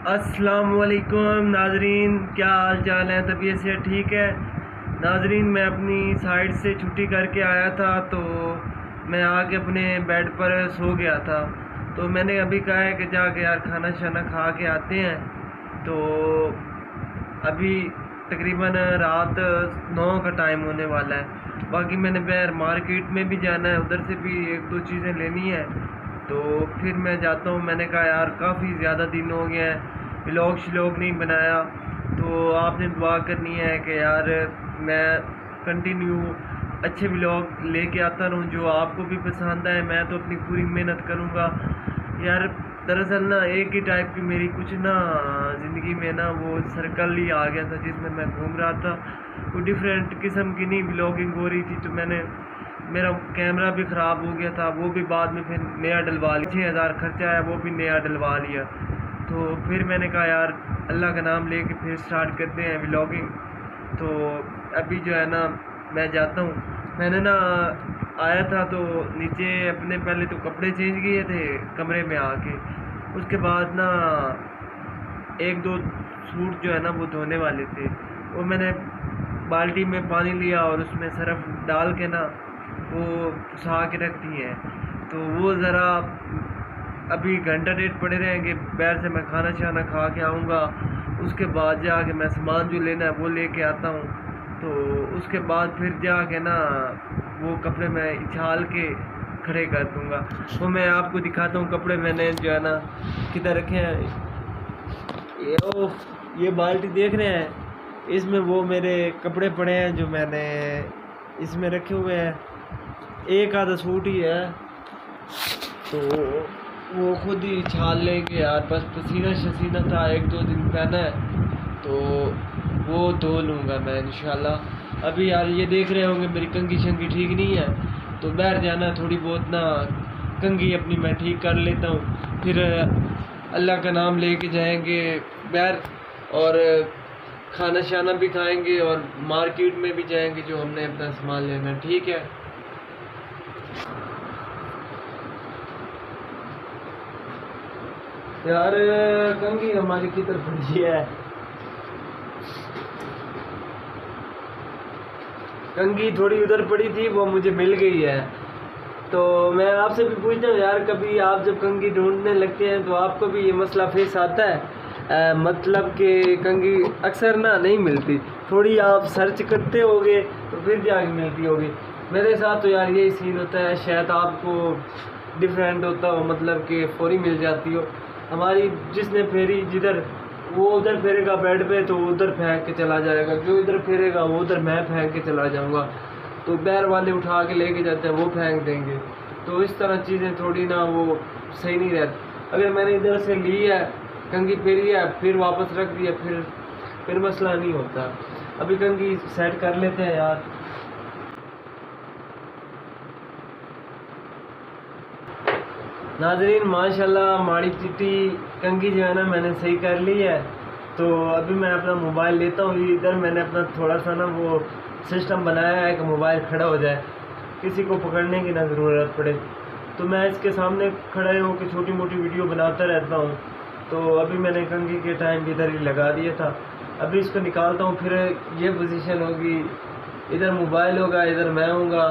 अस्सलामुअलैकुम नाजरीन, क्या हाल चाल है? तबीयत से ठीक है नाजरीन? मैं अपनी साइड से छुट्टी करके आया था तो मैं आके अपने बेड पर सो गया था। तो मैंने अभी कहा है कि जाके यार खाना शाना खा के आते हैं। तो अभी तकरीबन रात 9 का टाइम होने वाला है। बाकी मैंने बाहर मार्केट में भी जाना है, उधर से भी एक दो चीज़ें लेनी है। तो फिर मैं जाता हूँ। मैंने कहा यार काफ़ी ज़्यादा दिन हो गए हैं, व्लॉग श्लॉग नहीं बनाया। तो आपने दुआ करनी है कि यार मैं कंटिन्यू अच्छे व्लॉग लेके आता रहूँ जो आपको भी पसंद आए। मैं तो अपनी पूरी मेहनत करूँगा यार। दरअसल ना एक ही टाइप की मेरी कुछ ना ज़िंदगी में ना वो सर्कल ही आ गया था जिसमें मैं घूम रहा था। वो डिफरेंट किस्म की नहीं व्लॉगिंग हो रही थी। तो मैंने मेरा कैमरा भी ख़राब हो गया था, वो भी बाद में फिर नया डलवा लिया। 6,000 खर्चा आया, वो भी नया डलवा लिया। तो फिर मैंने कहा यार अल्लाह का नाम लेके फिर स्टार्ट करते हैं व्लॉगिंग। तो अभी जो है ना मैं जाता हूँ। मैंने ना आया था तो नीचे अपने पहले तो कपड़े चेंज किए थे कमरे में आके। उसके बाद ना एक दो सूट जो है ना वो धोने वाले थे, वो मैंने बाल्टी में पानी लिया और उसमें सरफ डाल के ना वो फुसा के रख दिए हैं। तो वो ज़रा अभी घंटा डेढ़ पड़े रहेंगे। बाहर से मैं खाना शाना खा के आऊँगा, उसके बाद जाके मैं सामान जो लेना है वो लेके आता हूँ। तो उसके बाद फिर जाके ना वो कपड़े मैं इछाल के खड़े कर दूँगा। तो मैं आपको दिखाता हूँ कपड़े मैंने जो है ना किधर रखे हैं। ये बाल्टी देख रहे हैं, इसमें वो मेरे कपड़े पड़े हैं जो मैंने इसमें रखे हुए हैं। एक आधा सूट ही है तो वो खुद ही छाल लेंगे यार। बस पसीना शसीना था, एक दो दिन पहना है तो वो धो लूँगा मैं इंशाल्लाह। अभी यार ये देख रहे होंगे मेरी कंघी शंघी ठीक नहीं है, तो बाहर जाना थोड़ी बहुत ना कंघी अपनी मैं ठीक कर लेता हूँ। फिर अल्लाह का नाम लेके जाएंगे बाहर और खाना शाना भी खाएंगे और मार्केट में भी जाएंगे जो हमने अपना सामान लेना। ठीक है यार, कंघी हमारी किधर पड़ी है? कंघी थोड़ी उधर पड़ी थी, वो मुझे मिल गई है। तो मैं आपसे भी पूछता हूँ यार, कभी आप जब कंघी ढूंढने लगते हैं तो आपको भी ये मसला फेस आता है? मतलब कि कंघी अक्सर ना नहीं मिलती, थोड़ी आप सर्च करते होगे तो फिर जाके मिलती होगी। मेरे साथ तो यार यही सीन होता है, शायद आपको डिफरेंट होता हो, मतलब कि फौरी मिल जाती हो। हमारी जिसने फेरी जिधर वो उधर फेरेगा बेड पे तो उधर फेंक के चला जाएगा, जो इधर फेरेगा वो उधर मैं फेंक के चला जाऊंगा। तो बैर वाले उठा के लेके जाते हैं, वो फेंक देंगे। तो इस तरह चीज़ें थोड़ी ना वो सही नहीं रहती। अगर मैंने इधर से ली है कंघी फेरी है फिर वापस रख दिया फिर मसला नहीं होता। अभी कंघी सेट कर लेते हैं यार। नाजरीन माशाल्लाह माड़ी चिट्टी कंघी जो है ना मैंने सही कर ली है। तो अभी मैं अपना मोबाइल लेता हूँ। इधर मैंने अपना थोड़ा सा ना वो सिस्टम बनाया है कि मोबाइल खड़ा हो जाए, किसी को पकड़ने की ना ज़रूरत पड़े। तो मैं इसके सामने खड़े होकर छोटी मोटी वीडियो बनाता रहता हूँ। तो अभी मैंने कंघी के टाइम इधर ही लगा दिया था। अभी इसको निकालता हूँ, फिर ये पोजीशन होगी, इधर मोबाइल होगा, इधर मैं होऊंगा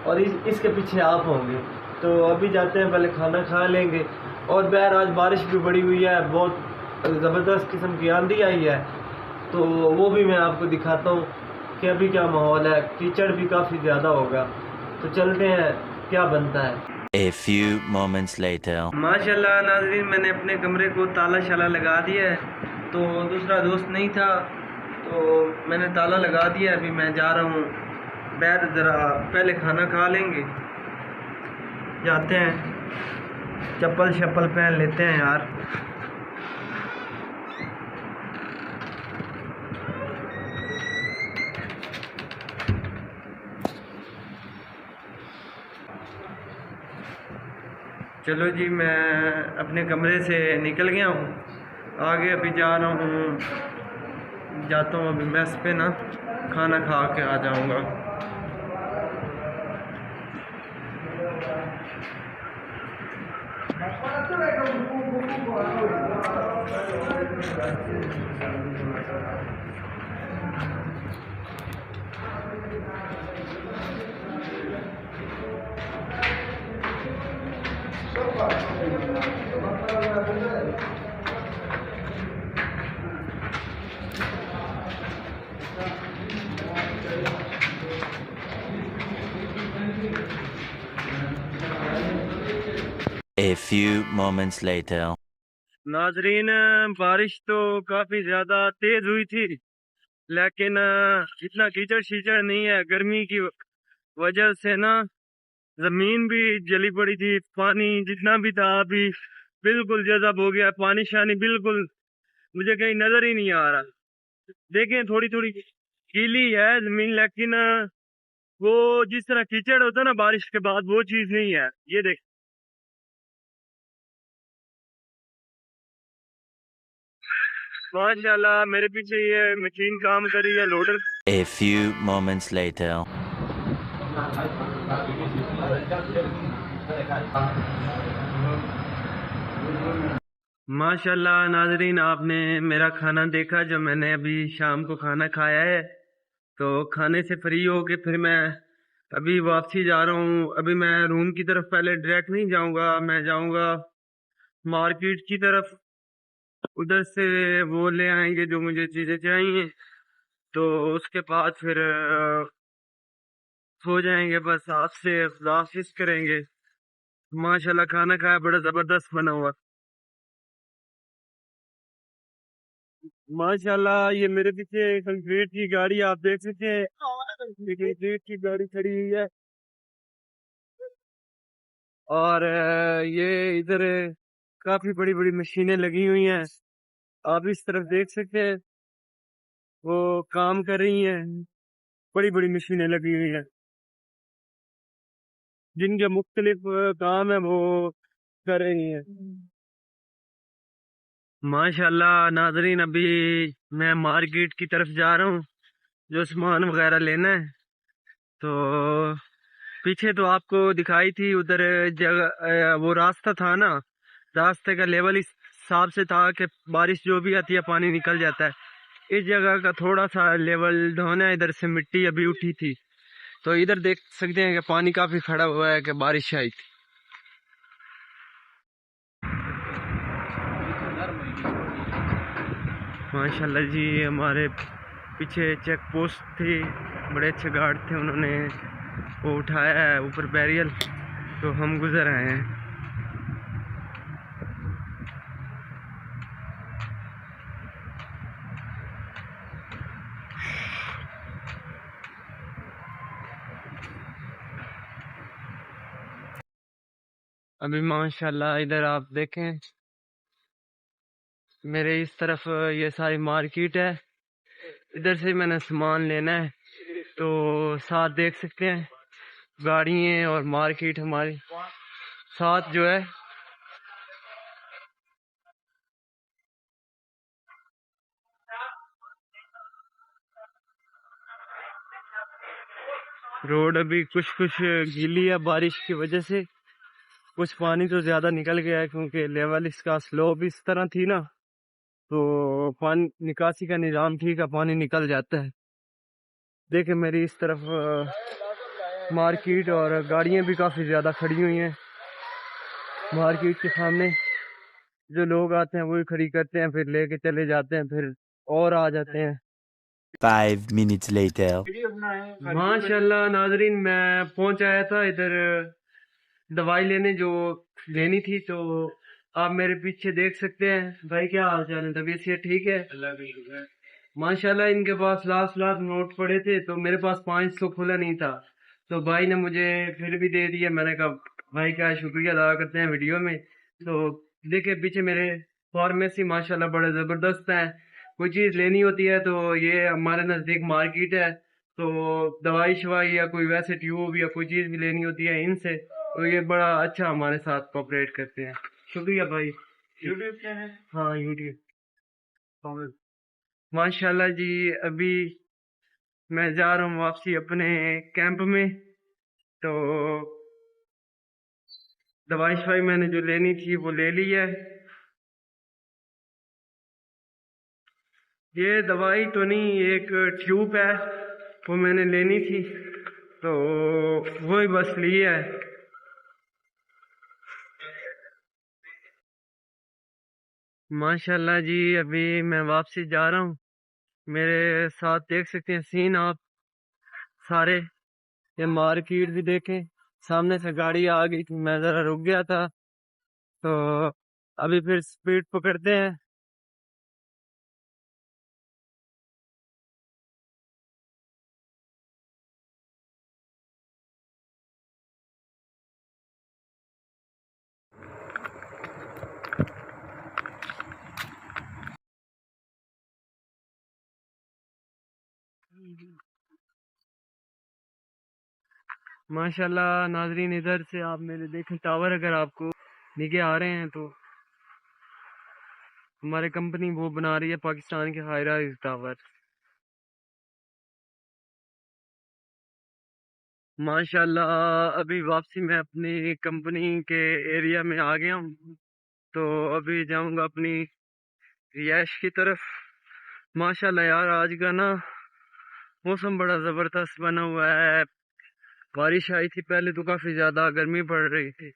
और इसके पीछे आप होंगे। तो अभी जाते हैं, पहले खाना खा लेंगे। और बहर आज बारिश भी बड़ी हुई है, बहुत ज़बरदस्त किस्म की आंधी आई है। तो वो भी मैं आपको दिखाता हूँ कि अभी क्या माहौल है। कीचड़ भी काफ़ी ज़्यादा होगा। तो चलते हैं क्या बनता है। A few moments later. माशाल्लाह नाज़रीन, मैंने अपने कमरे को ताला शाला लगा दिया है। तो दूसरा दोस्त नहीं था तो मैंने ताला लगा दिया। अभी मैं जा रहा हूँ बाहर, ज़रा पहले खाना खा लेंगे, जाते हैं, चप्पल शप्पल पहन लेते हैं यार। चलो जी, मैं अपने कमरे से निकल गया हूँ, आगे अभी जा रहा हूँ, जाता हूँ अभी मेस पे ना खाना खा के आ जाऊँगा। A few moments later. नाजरीन, बारिश तो काफी ज्यादा तेज हुई थी, लेकिन इतना कीचड़ शीचड़ नहीं है। गर्मी की वजह से ना जमीन भी जली पड़ी थी। पानी जितना भी था अभी बिल्कुल जज़ब हो गया। पानी शानी बिल्कुल मुझे कहीं नजर ही नहीं आ रहा। देखें, थोड़ी थोड़ी गीली है जमीन, लेकिन वो जिस तरह कीचड़ होता है ना बारिश के बाद, वो चीज नहीं है। ये देख, माशाल्लाह मेरे पीछे ये मशीन काम कर रही है, loader. A few moments later. माशाल्लाह नाजरीन, आपने मेरा खाना देखा जो मैंने अभी शाम को खाना खाया है। तो खाने से फ्री होके फिर मैं अभी वापसी जा रहा हूँ। अभी मैं रूम की तरफ पहले डायरेक्ट नहीं जाऊंगा, मैं जाऊंगा मार्केट की तरफ। उधर से वो ले आएंगे जो मुझे चीजें चाहिए, तो उसके बाद फिर सो जाएंगे। बस आपसे खुदाफिज करेंगे। माशाल्लाह खाना खाया, बड़ा जबरदस्त बना हुआ। माशाल्लाह ये मेरे पीछे कंक्रीट की गाड़ी आप देख सकते हैं। ये कंक्रीट की गाड़ी खड़ी हुई है, और ये इधर काफी बड़ी बड़ी मशीनें लगी हुई हैं। आप इस तरफ देख सकते हैं, वो काम कर रही हैं। बड़ी बड़ी मशीनें लगी हुई हैं जिनके मुख्तलिफ काम है वो कर रही हैं। माशाल्लाह नाजरीन, अभी मैं मार्केट की तरफ जा रहा हूँ जो सामान वगैरह लेना है। तो पीछे तो आपको दिखाई थी उधर जगह, वो रास्ता था ना, रास्ते का लेवल इस हिसाब से था कि बारिश जो भी आती है पानी निकल जाता है। इस जगह का थोड़ा सा लेवल डाउन है, इधर से मिट्टी अभी उठी थी। तो इधर देख सकते हैं कि पानी काफी खड़ा हुआ है कि बारिश आई थी। माशाल्लाह जी, हमारे पीछे चेक पोस्ट थी, बड़े अच्छे गार्ड थे, उन्होंने वो उठाया है ऊपर बैरियल, तो हम गुजर आए हैं। अभी माशाल्लाह इधर आप देखें, मेरे इस तरफ ये सारी मार्केट है। इधर से मैंने सामान लेना है, तो साथ देख सकते हैं गाड़ियाँ और मार्केट हमारे साथ जो है। रोड अभी कुछ कुछ गीली है बारिश की वजह से। कुछ पानी तो ज्यादा निकल गया है क्योंकि लेवल इसका स्लोप इस तरह थी ना, तो पानी निकासी का निज़ाम ठीक है, पानी निकल जाता है। देखे मेरी इस तरफ मार्केट और गाड़ियां भी काफी ज्यादा खड़ी हुई हैं। मार्केट के सामने जो लोग आते हैं वही खड़ी करते हैं, फिर लेके चले जाते हैं, फिर और आ जाते हैं। 5 minutes later. माशाल्लाह नाजरीन, मैं पहुंच आया था इधर दवाई लेने जो लेनी थी। तो आप मेरे पीछे देख सकते हैं। भाई क्या हाल चाल है, तबीयत से ठीक है? माशाल्लाह इनके पास लास्ट लास्ट नोट पड़े थे, तो मेरे पास 500 खुला नहीं था, तो भाई ने मुझे फिर भी दे दिया। मैंने कहा भाई का शुक्रिया अदा करते हैं वीडियो में। तो देखे पीछे मेरे फार्मेसी माशाल्लाह बड़े जबरदस्त है। कोई चीज लेनी होती है तो ये हमारे नजदीक मार्केट है, तो दवाई शवाई या कोई वैसे ट्यूब या कोई चीज भी लेनी होती है इनसे, तो ये बड़ा अच्छा हमारे साथ कोऑपरेट करते हैं। शुक्रिया भाई। YouTube channel? हाँ यूट्यूब। माशाल्लाह जी, अभी मैं जा रहा हूँ वापसी अपने कैंप में। तो दवाई शवाई मैंने जो लेनी थी वो ले ली है। ये दवाई तो नहीं, एक ट्यूब है, वो मैंने लेनी थी, तो वही बस ली है। माशाल्लाह जी, अभी मैं वापसी जा रहा हूँ। मेरे साथ देख सकते हैं सीन आप सारे। ये मार्केट भी देखें, सामने से गाड़ी आ गई थी, मैं जरा रुक गया था, तो अभी फिर स्पीड पकड़ते हैं। माशाल्लाह नाजरीन, इधर से आप मेरे देखें टावर, अगर आपको दिखे आ रहे हैं तो हमारी कंपनी वो बना रही है पाकिस्तान के हाई राइज टावर। माशाल्लाह अभी वापसी मैं अपनी कंपनी के एरिया में आ गया हूँ, तो अभी जाऊंगा अपनी रिहाइश की तरफ। माशाल्लाह यार, आज का ना मौसम बड़ा जबरदस्त बना हुआ है। बारिश आई थी पहले तो काफी ज्यादा गर्मी पड़ रही थी,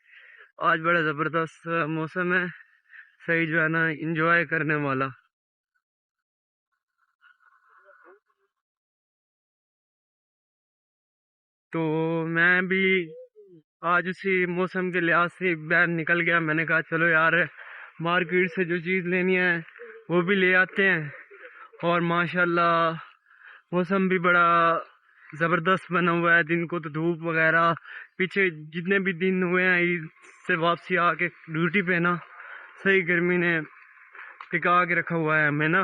आज बड़ा जबरदस्त मौसम है, सही जो है ना इंजॉय करने वाला। तो मैं भी आज उसी मौसम के लिहाज से बाहर निकल गया। मैंने कहा चलो यार, मार्केट से जो चीज़ लेनी है वो भी ले आते हैं। और माशाल्लाह मौसम भी बड़ा ज़बरदस्त बना हुआ है। दिन को तो धूप वगैरह, पीछे जितने भी दिन हुए हैं ईद से वापसी आके ड्यूटी पे ना, सही गर्मी ने टिका के रखा हुआ है हमें ना।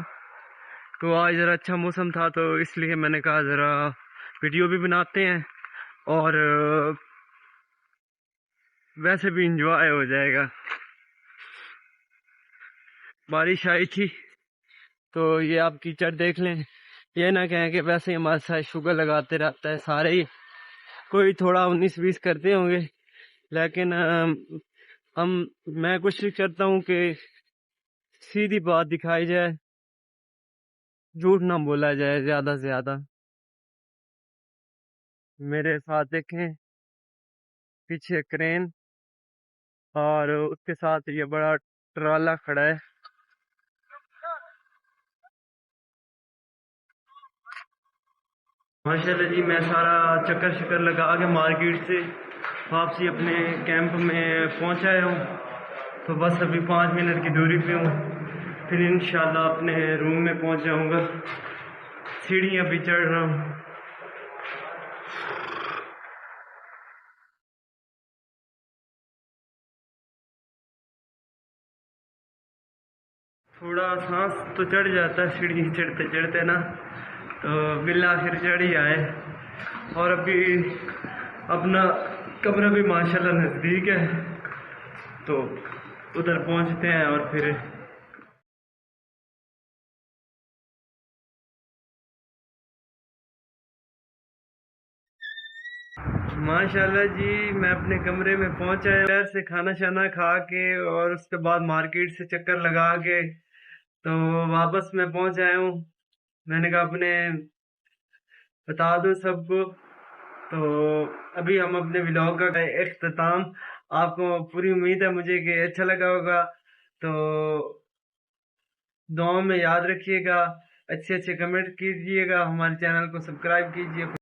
तो आज ज़रा अच्छा मौसम था, तो इसलिए मैंने कहा ज़रा वीडियो भी बनाते हैं और वैसे भी इंजॉय हो जाएगा। बारिश आई थी तो ये आप कीचड़ देख लें, ये ना कहें कि वैसे ही हमारे साथ शुगर लगाते रहता है सारे ही। कोई थोड़ा 19-20 करते होंगे, लेकिन मैं कोशिश करता हूँ कि सीधी बात दिखाई जाए, झूठ ना बोला जाए ज्यादा से ज्यादा। मेरे साथ देखें पीछे क्रेन, और उसके साथ ये बड़ा ट्राला खड़ा है। माशाल्लाह जी, मैं सारा चक्कर शक्कर लगा के मार्केट से वापसी अपने कैंप में पहुंचाया हूँ। तो बस अभी 5 मिनट की दूरी पे हूँ, फिर इंशाल्लाह अपने रूम में पहुंच जाऊंगा। सीढ़ियाँ भी चढ़ रहा हूँ। थोड़ा सांस तो चढ़ जाता है सीढ़ी चढ़ते चढ़ते ना, तो बिल आखिर चढ़ ही आए। और अभी अपना कमरा भी माशाल्लाह नज़दीक है, तो उधर पहुंचते हैं और फिर माशाल्लाह जी मैं अपने कमरे में पहुंचा है। शहर से खाना शाना खा के और उसके बाद मार्केट से चक्कर लगा के तो वापस मैं पहुंच आया हूँ। मैंने कहा अपने बता दो सबको। तो अभी हम अपने व्लॉग का इख्तिताम, आपको पूरी उम्मीद है मुझे कि अच्छा लगा होगा। तो दुआओं में याद रखिएगा, अच्छे अच्छे कमेंट कीजिएगा, हमारे चैनल को सब्सक्राइब कीजिए।